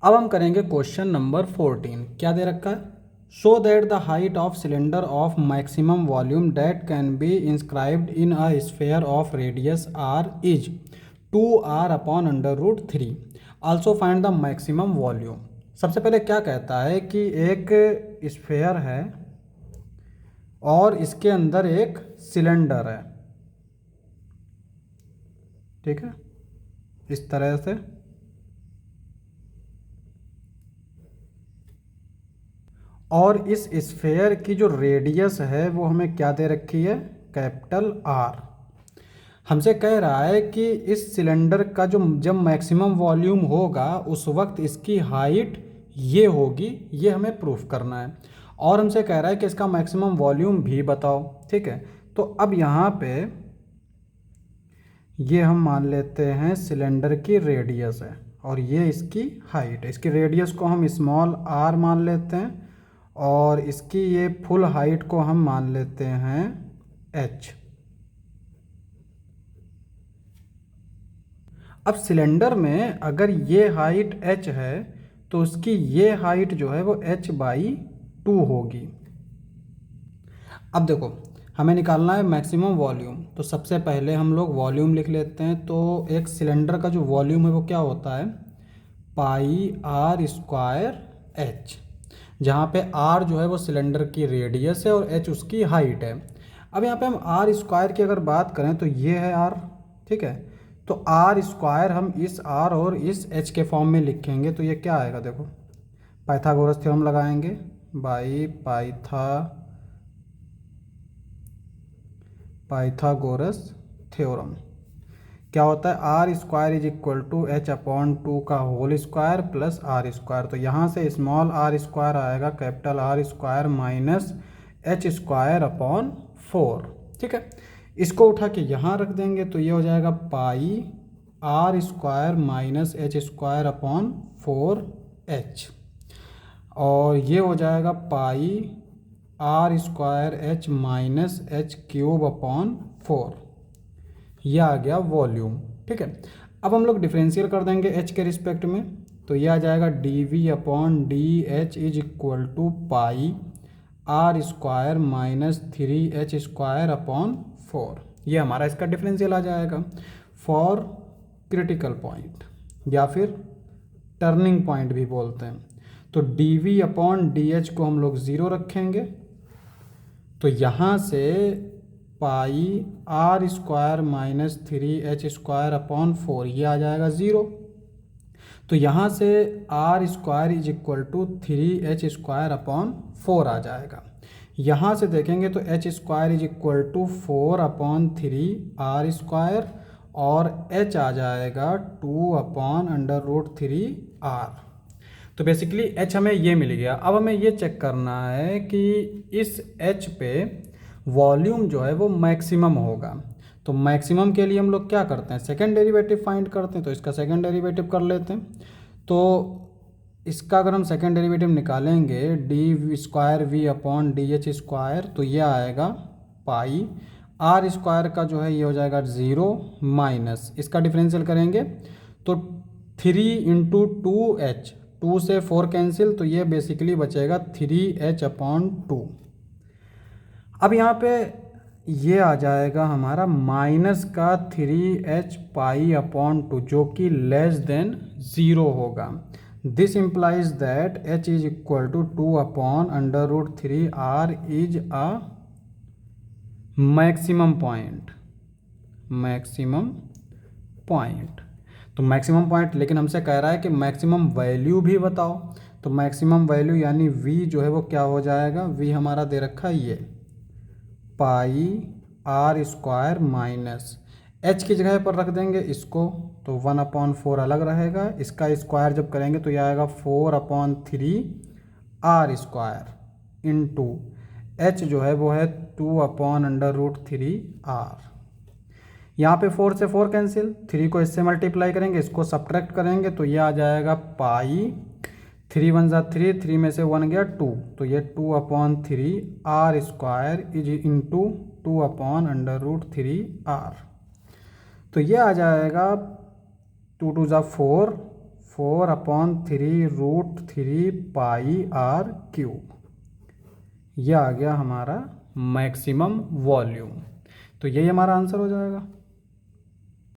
अब हम करेंगे क्वेश्चन नंबर 14। क्या दे रखा है? Show that the height of cylinder of maximum volume that can be inscribed in a sphere of radius R is 2r upon under root 3। Also find the maximum volume. सबसे पहले क्या कहता है कि एक स्फेयर है और इसके अंदर एक सिलेंडर है, ठीक है, इस तरह से। और इस स्फेयर की जो रेडियस है वो हमें क्या दे रखी है? Capital R. हमसे कह रहा है कि इस सिलेंडर का जो जब मैक्सिमम वॉल्यूम होगा उस वक्त इसकी हाइट ये होगी, ये हमें प्रूफ करना है। और हमसे कह रहा है कि इसका मैक्सिमम वॉल्यूम भी बताओ, ठीक है। तो अब यहाँ पे ये हम मान लेते हैं सिलेंडर की रेडियस है और ये इसकी हाइट है। इसकी रेडियस को हम स्मॉल आर मान लेते हैं और इसकी ये फुल हाइट को हम मान लेते हैं एच। अब सिलेंडर में अगर ये हाइट h है तो उसकी ये हाइट जो है वो h/2 होगी। अब देखो, हमें निकालना है मैक्सिमम वॉल्यूम, तो सबसे पहले हम लोग वॉल्यूम लिख लेते हैं। तो एक सिलेंडर का जो वॉल्यूम है वो क्या होता है? πr² h, जहाँ पे r जो है वो सिलेंडर की रेडियस है और h उसकी हाइट है। अब यहाँ पे हम r² की अगर बात करें तो ये है r, ठीक है। तो r² हम इस r और इस h के फॉर्म में लिखेंगे तो ये क्या आएगा? देखो, पाइथागोरस थ्योरम लगाएंगे, बाई पाइथागोरस थ्योरम। क्या होता है? r² = h/2 का होल स्क्वायर प्लस r²। तो यहाँ से स्मॉल r² आएगा कैपिटल R² माइनस h²/4, ठीक है। इसको उठा के यहाँ रख देंगे तो ये हो जाएगा πr² माइनस h²/4h, और ये हो जाएगा πr² माइनस h³ ये आ गया वॉल्यूम, ठीक है। अब हम लोग डिफरेंशियल कर देंगे h के रिस्पेक्ट में, तो ये आ जाएगा dv/dh is equal to πr² minus 3h²/4। ये हमारा इसका डिफरेंशियल आ जाएगा फॉर क्रिटिकल पॉइंट या फिर टर्निंग पॉइंट भी बोलते हैं। तो dv/dh को हम लोग 0 रखेंगे, तो यहाँ से πr² माइनस 3h²/4 ये आ जाएगा 0। तो यहाँ से r² is equal to 3h²/4 आ जाएगा। यहाँ से देखेंगे तो h² is equal to 4/3r² और h आ जाएगा 2/√3r। तो बेसिकली h हमें ये मिल गया। अब हमें ये चेक करना है कि इस h पे वॉल्यूम जो है वो मैक्सिमम होगा। तो मैक्सिमम के लिए हम लोग क्या करते हैं? सेकंड डेरिवेटिव फाइंड करते हैं। तो इसका सेकंड डेरिवेटिव कर लेते हैं। तो इसका अगर हम सेकंड डेरिवेटिव निकालेंगे dv/dh², तो ये आएगा πr² का जो है ये हो जाएगा 0 माइनस इसका डिफरेंशियल करेंगे तो 3 × 2h, 2 से 4 कैंसिल, तो ये बेसिकली बचेगा 3h/2। अब यहाँ पे ये आ जाएगा हमारा माइनस का 3h π/2 जो कि लेस देन 0 होगा। This implies that h is equal to 2/√3r is a maximum point. तो मैक्सिमम पॉइंट, लेकिन हमसे कह रहा है कि मैक्सिमम वैल्यू भी बताओ। तो मैक्सिमम वैल्यू यानी v जो है वो क्या हो जाएगा? v हमारा दे रखा है ये πr² माइनस h की जगह पर रख देंगे इसको, तो 1/4 अलग रहेगा। इसका स्क्वायर जब करेंगे तो ये आएगा 4/3r² इंटू h जो है वो है 2/√3r। यहाँ पे 4 से 4 कैंसिल, 3 को इससे मल्टीप्लाई करेंगे, इसको सब्ट्रैक्ट करेंगे तो ये आ जाएगा पाई 3 × 1 = 3, 3 में से 1 गया 2, तो ये 2/3r² इज इंटू 2/√3r। तो ये आ जाएगा 2 × 2 = 4, 4/3√3πr³। यह आ गया हमारा मैक्सिमम वॉल्यूम। तो यही हमारा आंसर हो जाएगा।